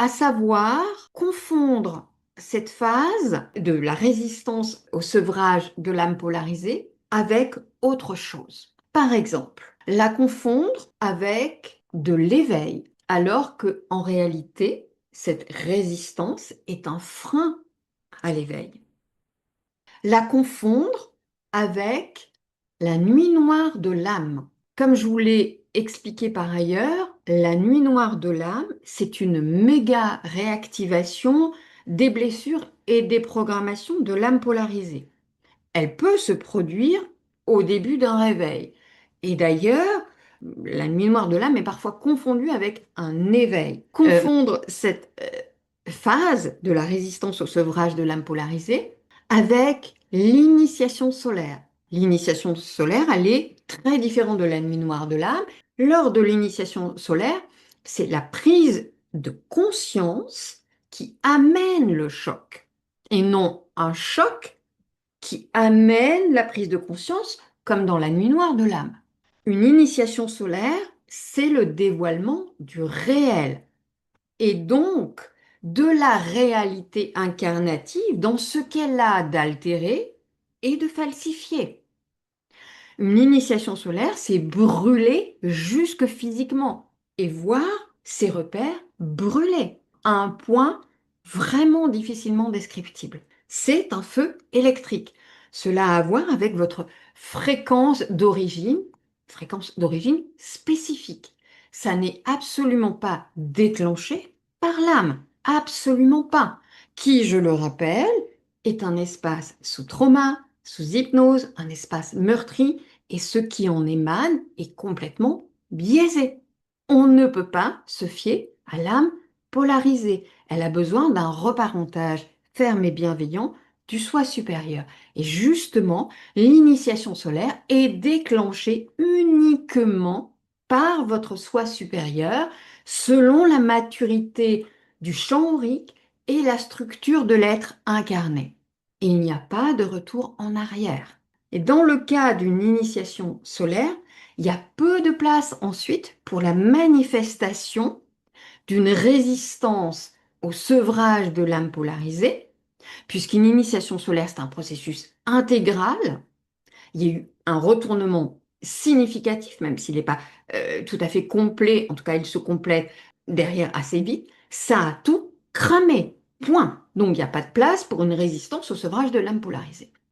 à savoir confondre cette phase de la résistance au sevrage de l'âme polarisée avec autre chose. Par exemple, la confondre avec de l'éveil, alors que en réalité, cette résistance est un frein à l'éveil. La confondre avec la nuit noire de l'âme. Comme je vous l'ai expliqué par ailleurs, la nuit noire de l'âme, c'est une méga réactivation des blessures et des programmations de l'âme polarisée. Elle peut se produire au début d'un réveil. Et d'ailleurs, la nuit noire de l'âme est parfois confondue avec un éveil. Confondre cette phase de la résistance au sevrage de l'âme polarisée avec l'initiation solaire. L'initiation solaire, elle est très différente de la nuit noire de l'âme. Lors de l'initiation solaire, c'est la prise de conscience qui amène le choc et non un choc qui amène la prise de conscience comme dans la nuit noire de l'âme. Une initiation solaire, c'est le dévoilement du réel et donc de la réalité incarnative dans ce qu'elle a d'altéré et de falsifié. Une initiation solaire, c'est brûler jusque physiquement et voir ses repères brûler à un point vraiment difficilement descriptible. C'est un feu électrique. Cela a à voir avec votre fréquence d'origine spécifique. Ça n'est absolument pas déclenché par l'âme, absolument pas, qui, je le rappelle, est un espace sous trauma, sous hypnose, un espace meurtri, et ce qui en émane est complètement biaisé. On ne peut pas se fier à l'âme polarisée. Elle a besoin d'un reparentage ferme et bienveillant du soi supérieur. Et justement, l'initiation solaire est déclenchée uniquement par votre soi supérieur selon la maturité du champ aurique et la structure de l'être incarné. Il n'y a pas de retour en arrière. Et dans le cas d'une initiation solaire, il y a peu de place ensuite pour la manifestation d'une résistance au sevrage de l'âme polarisée, puisqu'une initiation solaire, c'est un processus intégral. Il y a eu un retournement significatif, même s'il n'est pas tout à fait complet, en tout cas il se complète derrière assez vite, ça a tout cramé. Point. Donc il n'y a pas de place pour une résistance au sevrage de l'âme polarisée.